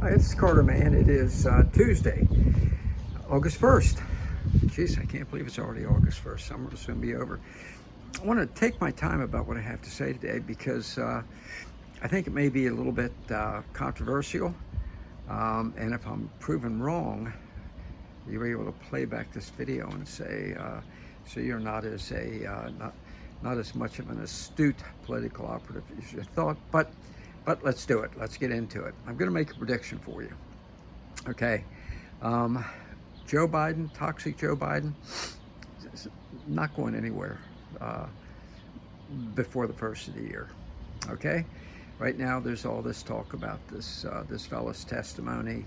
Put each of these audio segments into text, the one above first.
Hi, it's Carter, man. It is Tuesday, August 1st. Jeez, I can't believe it's already August 1st. Summer will soon be over. I want to take my time about what I have to say today because I think it may be a little bit controversial. And if I'm proven wrong, you'll be able to play back this video and say, so you're not as not as much of an astute political operative as you thought, but let's do it. Let's get into it. I'm going to make a prediction for you. Okay. Joe Biden, toxic Joe Biden, is not going anywhere before the first of the year. Okay. Right now, there's all this talk about this fellow's testimony,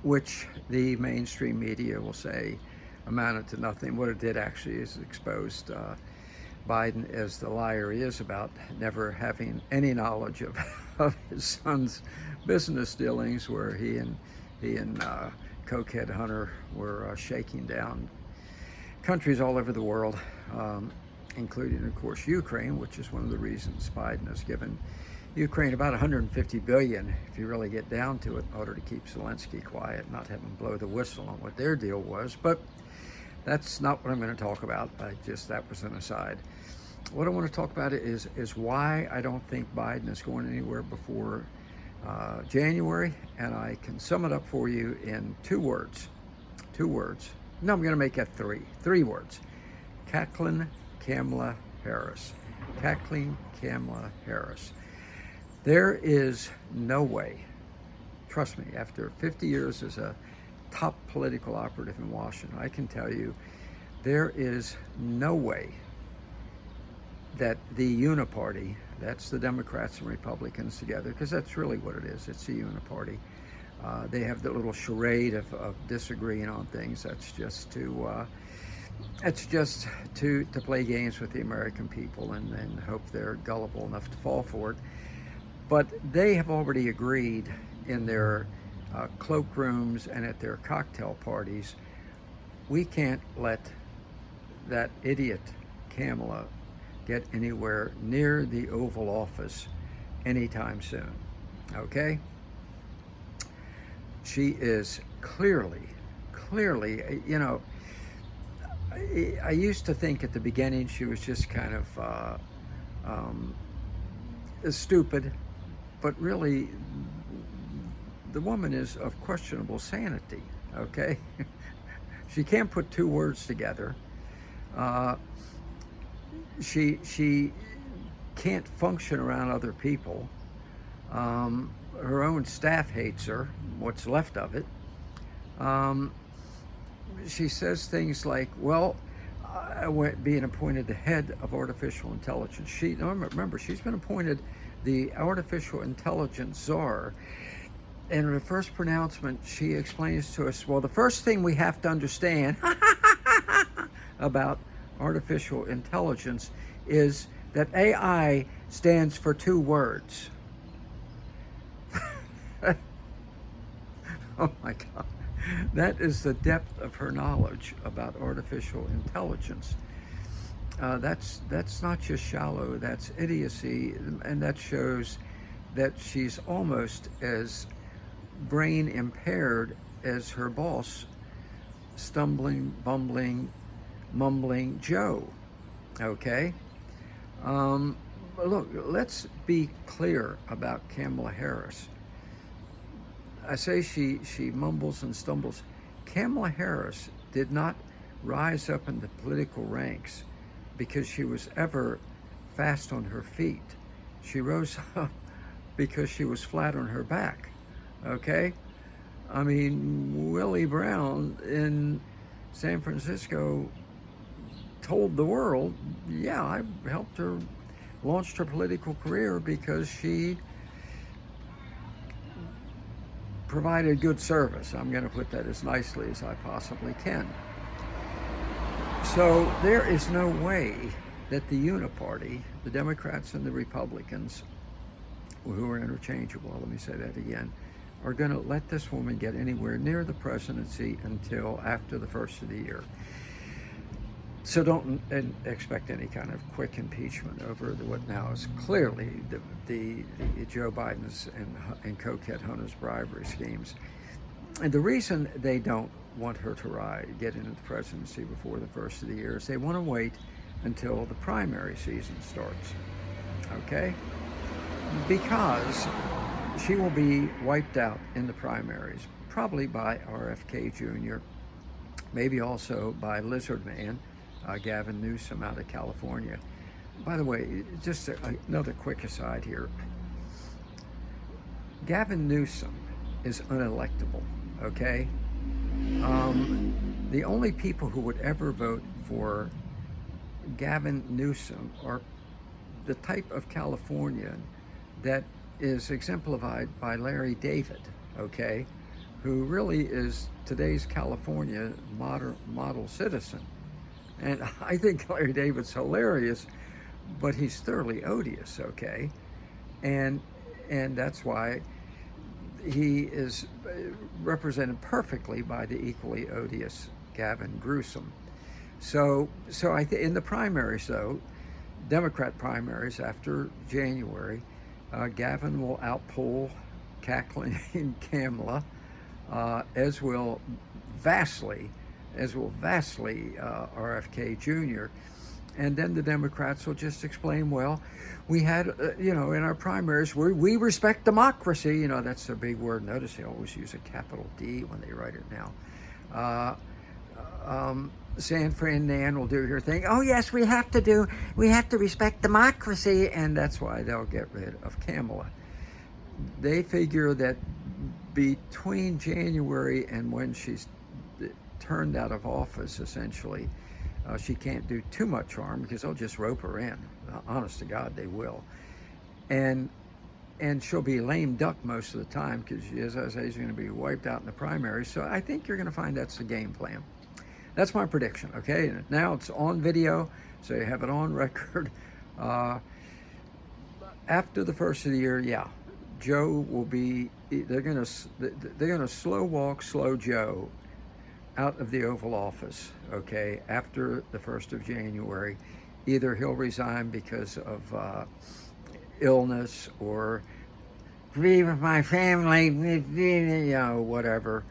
which the mainstream media will say amounted to nothing. What it did actually is exposed Biden as the liar he is about never having any knowledge of his son's business dealings, where he and cokehead Hunter were shaking down countries all over the world, including, of course, Ukraine, which is one of the reasons Biden has given Ukraine about $150 billion, if you really get down to it, in order to keep Zelensky quiet, not have him blow the whistle on what their deal was. But that's not what I'm going to talk about. That was an aside. What I want to talk about is why I don't think Biden is going anywhere before January, and I can sum it up for you in two words. No, I'm going to make that three words. Cackling Kamala Harris. Cackling Kamala Harris. There is no way, trust me, after 50 years as a top political operative in Washington, I can tell you there is no way that the uniparty, that's the Democrats and Republicans together, because that's really what it is, it's a uniparty. They have the little charade of disagreeing on things. That's just to play games with the American people and hope they're gullible enough to fall for it. But they have already agreed in their cloakrooms and at their cocktail parties, we can't let that idiot Kamala get anywhere near the Oval Office anytime soon. Okay? She is clearly, you know, I used to think at the beginning she was just kind of stupid, but really the woman is of questionable sanity, okay? She can't put two words together. She can't function around other people. Her own staff hates her, what's left of it. She says things like, well, I went being appointed the head of artificial intelligence. Remember, she's been appointed the artificial intelligence czar. In her first pronouncement, she explains to us, well, the first thing we have to understand about artificial intelligence is that AI stands for two words. Oh my God. That is the depth of her knowledge about artificial intelligence. That's not just shallow, that's idiocy, and that shows that she's almost as brain impaired as her boss, stumbling, bumbling, mumbling Joe. Okay? Look, let's be clear about Kamala Harris. I say she mumbles and stumbles. Kamala Harris did not rise up in the political ranks because she was ever fast on her feet. She rose up because she was flat on her back. Okay? I mean, Willie Brown in San Francisco told the world, yeah, I helped her, launched her political career because she provided good service. I'm going to put that as nicely as I possibly can. So there is no way that the uniparty, the Democrats and the Republicans, who are interchangeable, let me say that again, are going to let this woman get anywhere near the presidency until after the first of the year. So don't expect any kind of quick impeachment over what now is clearly the Joe Biden's and cokehead Hunter's bribery schemes. And the reason they don't want her to get into the presidency before the first of the year is they want to wait until the primary season starts. Okay? Because she will be wiped out in the primaries, probably by RFK Jr., maybe also by Lizard Man, Gavin Newsom out of California. By the way, just another quick aside here. Gavin Newsom is unelectable, okay? The only people who would ever vote for Gavin Newsom are the type of Californian that is exemplified by Larry David, okay? Who really is today's California model citizen. And I think Larry David's hilarious, but he's thoroughly odious, okay? And that's why he is represented perfectly by the equally odious Gavin Newsom. So in the primaries, though, Democrat primaries after January, Gavin will outpoll cackling Kamala, as will vastly RFK Jr. And then the Democrats will just explain, well, we had, in our primaries, we respect democracy. That's their big word. Notice they always use a capital D when they write it now. San Fran Nan will do her thing. Oh yes, we have to respect democracy, and that's why they'll get rid of Kamala. They figure that between January and when she's turned out of office, essentially, she can't do too much harm because they'll just rope her in. Honest to God, they will. And she'll be lame duck most of the time because, as I say, she's going to be wiped out in the primary. So I think you're going to find that's the game plan. That's my prediction, okay? Now it's on video, so you have it on record. After the first of the year, yeah, Joe will be, they're going to slow walk slow Joe out of the Oval Office, okay, after the 1st of January. Either he'll resign because of illness or be with my family, whatever.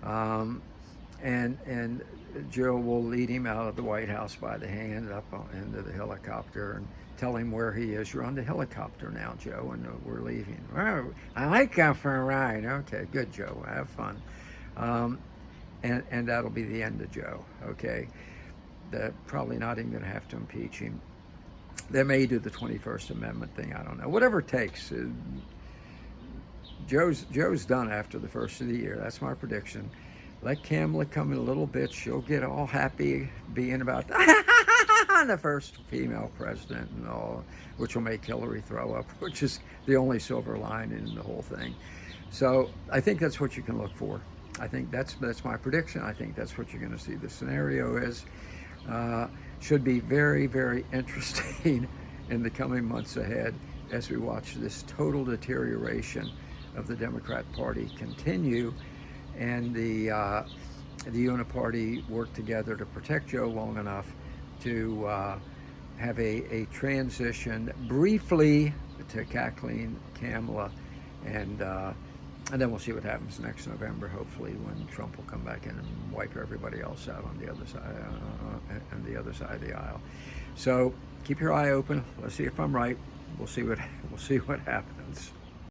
And Joe will lead him out of the White House by the hand up into the helicopter and tell him where he is. You're on the helicopter now, Joe, and we're leaving. Oh, I like going for a ride. Okay, good, Joe. Have fun. And that'll be the end of Joe, okay? They're probably not even going to have to impeach him. They may do the 21st Amendment thing. I don't know. Whatever it takes. Joe's done after the first of the year. That's my prediction. Let Kamala come in a little bit. She'll get all happy being about the first female president and all, which will make Hillary throw up, which is the only silver lining in the whole thing. So I think that's what you can look for. I think that's my prediction. I think that's what you're going to see. The scenario is should be very, very interesting in the coming months ahead as we watch this total deterioration of the Democrat Party continue, and the Uniparty work together to protect Joe long enough to have a transition briefly to cackling Kamala, and then we'll see what happens next November, hopefully, when Trump will come back in and wipe everybody else out on the other side of the aisle. So keep your eye open. Let's see if I'm right. We'll see what happens.